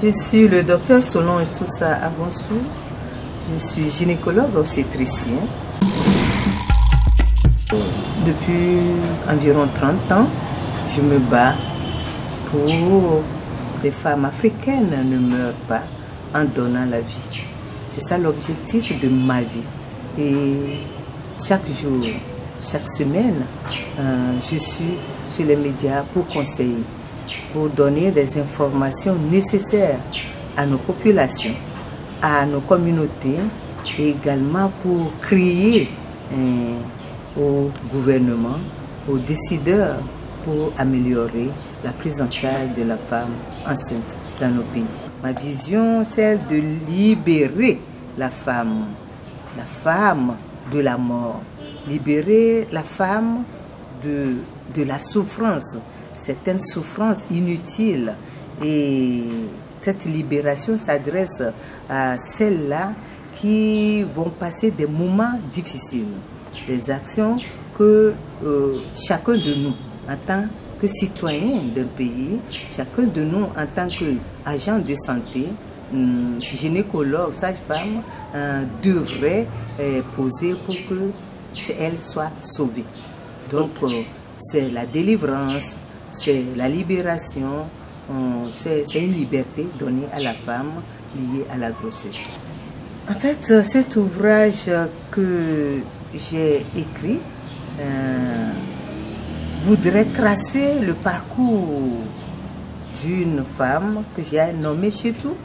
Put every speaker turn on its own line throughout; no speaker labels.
Je suis le docteur Solange Toussa Abonsou. Je suis gynécologue obstétricien. Depuis environ 30 ans, je me bats pour que les femmes africaines ne meurent pas en donnant la vie. C'est ça l'objectif de ma vie. Et chaque jour, chaque semaine, je suis sur les médias pour conseiller, pour donner des informations nécessaires à nos populations, à nos communautés, et également pour crier au gouvernement, aux décideurs, pour améliorer la prise en charge de la femme enceinte dans nos pays. Ma vision, c'est de libérer la femme de la mort, libérer la femme de la souffrance, certaines souffrances inutiles. Et cette libération s'adresse à celles-là qui vont passer des moments difficiles, des actions que chacun de nous, en tant que citoyen d'un pays, chacun de nous en tant qu'agent de santé, gynécologue, sage-femme, devrait poser pour qu'elle soit sauvée. Donc c'est la délivrance, c'est la libération, c'est une liberté donnée à la femme liée à la grossesse. En fait, cet ouvrage que j'ai écrit voudrait tracer le parcours d'une femme que j'ai nommée Chetou,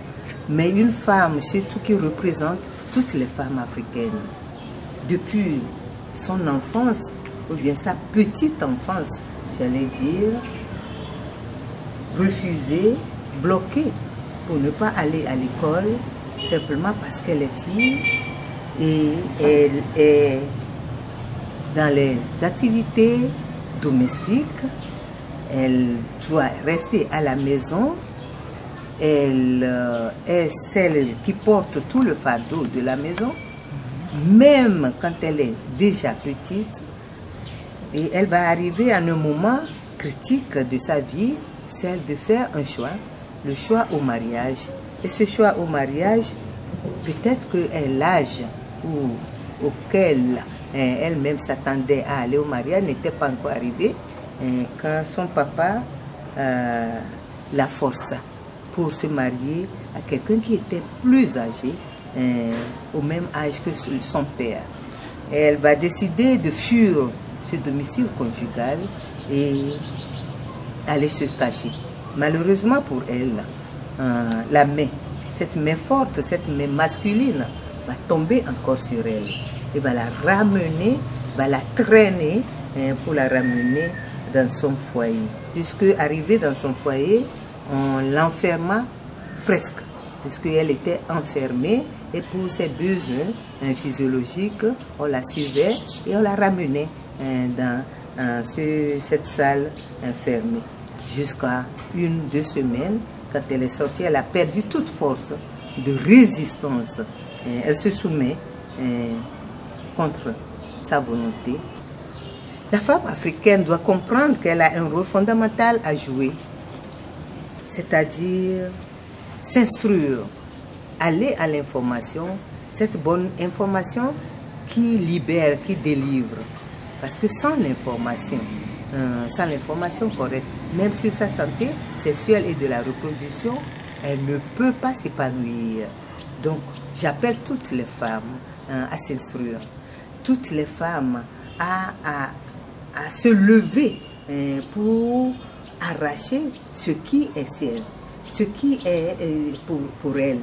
mais une femme Chetou qui représente toutes les femmes africaines. Depuis son enfance, ou bien sa petite enfance, j'allais dire, refusée, bloquée pour ne pas aller à l'école, simplement parce qu'elle est fille et elle est dans les activités domestiques, elle doit rester à la maison, elle est celle qui porte tout le fardeau de la maison, même quand elle est déjà petite, et elle va arriver à un moment critique de sa vie, c'est de faire un choix, le choix au mariage. Et ce choix au mariage, peut-être que l'âge auquel elle-même s'attendait à aller au mariage n'était pas encore arrivé quand son papa la força pour se marier à quelqu'un qui était plus âgé, au même âge que son père. Et elle va décider de fuir ce domicile conjugal et aller se cacher. Malheureusement pour elle, la main, cette main forte, cette main masculine va tomber encore sur elle et va la ramener, va la traîner pour la ramener dans son foyer. Puisque arrivée dans son foyer, on l'enferma presque, puisqu'elle était enfermée et pour ses besoins physiologiques, on la suivait et on la ramenait dans cette salle fermée. Jusqu'à 1-2 semaines, quand elle est sortie, elle a perdu toute force de résistance. Elle se soumet contre sa volonté. La femme africaine doit comprendre qu'elle a un rôle fondamental à jouer, c'est-à-dire s'instruire, aller à l'information, cette bonne information qui libère, qui délivre. Parce que sans l'information correcte, même sur sa santé sexuelle et de la reproduction, elle ne peut pas s'épanouir. Donc, j'appelle toutes les femmes à s'instruire, toutes les femmes à se lever pour arracher ce qui est ciel, ce qui est pour elles.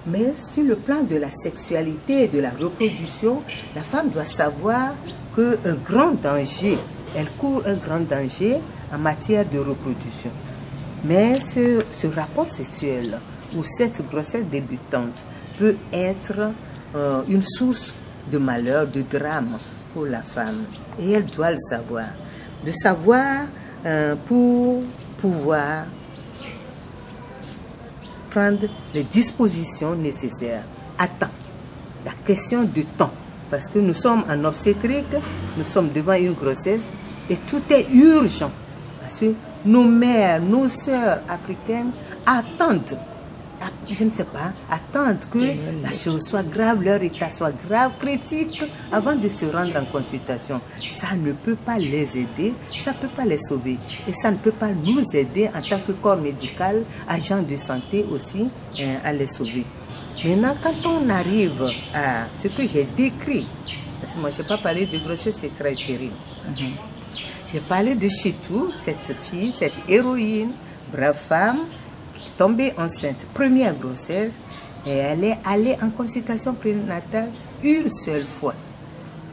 Mais sur le plan de la sexualité et de la reproduction, la femme doit savoir qu'un grand danger, elle court un grand danger en matière de reproduction. Mais ce rapport sexuel ou cette grossesse débutante peut être une source de malheur, de drame pour la femme. Et elle doit le savoir. Le savoir pour pouvoir prendre les dispositions nécessaires à temps. La question du temps. Parce que nous sommes en obstétrique, nous sommes devant une grossesse et tout est urgent. Parce que nos mères, nos sœurs africaines attendent je ne sais pas, attendre que la chose soit grave, leur état soit grave, critique, avant de se rendre en consultation. Ça ne peut pas les aider, ça ne peut pas les sauver. Et ça ne peut pas nous aider en tant que corps médical, agent de santé aussi, à les sauver. Maintenant, quand on arrive à ce que j'ai décrit, parce que moi, je n'ai pas parlé de grossesse extra-utérine. J'ai parlé de Chitou, cette fille, cette héroïne, brave femme, tombée enceinte, première grossesse, et elle est allée en consultation prénatale une seule fois.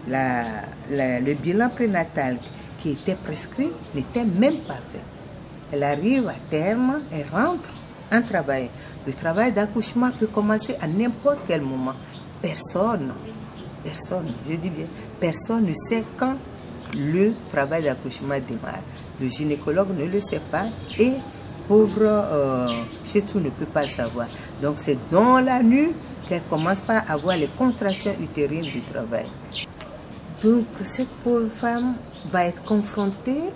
Le bilan prénatal qui était prescrit n'était même pas fait. Elle arrive à terme, elle rentre en travail. Le travail d'accouchement peut commencer à n'importe quel moment. Personne, je dis bien, personne ne sait quand le travail d'accouchement démarre. Le gynécologue ne le sait pas et pauvre Chitou ne peut pas le savoir. Donc c'est dans la nuit qu'elle commence par avoir les contractions utérines du travail. Donc cette pauvre femme va être confrontée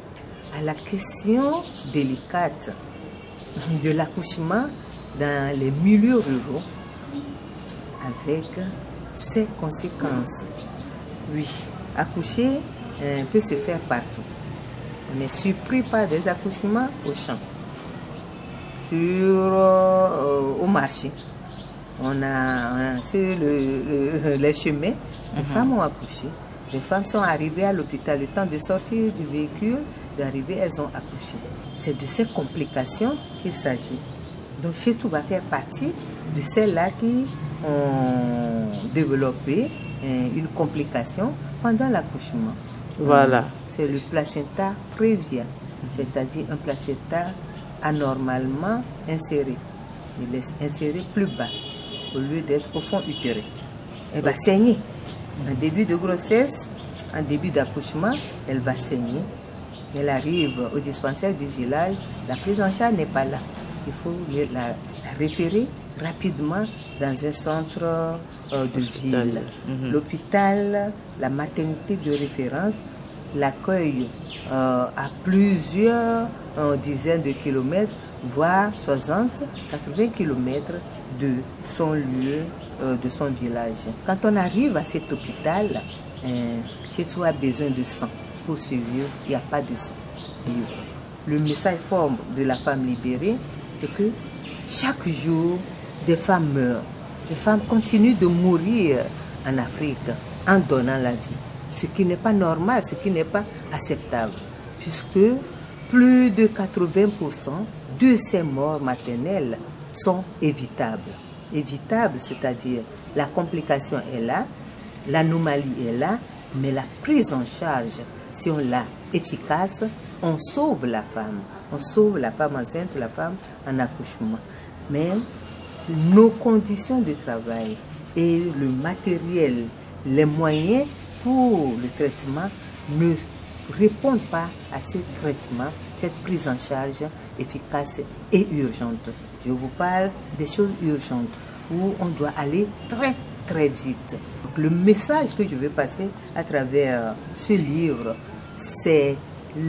à la question délicate de l'accouchement dans les milieux ruraux avec ses conséquences. Oui, accoucher peut se faire partout. On est surpris par des accouchements au champ, au marché. On a sur les chemins, les femmes ont accouché. Les femmes sont arrivées à l'hôpital, le temps de sortir du véhicule, d'arriver, elles ont accouché. C'est de ces complications qu'il s'agit. Donc Chitou va faire partie de celles-là qui ont développé une complication pendant l'accouchement.
Voilà.
C'est le placenta prévia, c'est-à-dire un placenta anormalement inséré. Il est inséré plus bas au lieu d'être au fond utérin. Elle va saigner. En début de grossesse, en début d'accouchement, elle va saigner. Elle arrive au dispensaire du village, la prise en charge n'est pas là. Il faut la référer rapidement dans un centre de ville. L'hôpital, la maternité de référence l'accueille à plusieurs dizaines de kilomètres, voire 60, 80 kilomètres de son lieu, de son village. Quand on arrive à cet hôpital, Chitou a besoin de sang. Pour survivre, il n'y a pas de sang. Le message fort de la femme libérée, c'est que chaque jour, des femmes meurent. Les femmes continuent de mourir en Afrique en donnant la vie. Ce qui n'est pas normal, ce qui n'est pas acceptable. Puisque plus de 80% de ces morts maternelles sont évitables. Évitables, c'est-à-dire la complication est là, l'anomalie est là, mais la prise en charge, si on l'a efficace, on sauve la femme. On sauve la femme enceinte, la femme en accouchement. Mais nos conditions de travail et le matériel, les moyens pour le traitement ne répondent pas à ce traitement, cette prise en charge efficace et urgente. Je vous parle des choses urgentes où on doit aller très très vite. Donc, le message que je veux passer à travers ce livre, c'est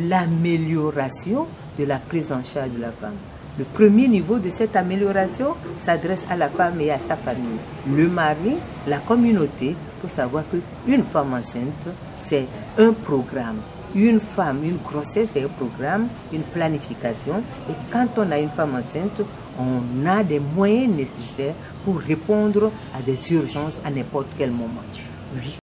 l'amélioration de la prise en charge de la femme. Le premier niveau de cette amélioration s'adresse à la femme et à sa famille. Le mari, la communauté, pour savoir qu'une femme enceinte, c'est un programme. Une femme, une grossesse, c'est un programme, une planification. Et quand on a une femme enceinte, on a des moyens nécessaires pour répondre à des urgences à n'importe quel moment. Oui.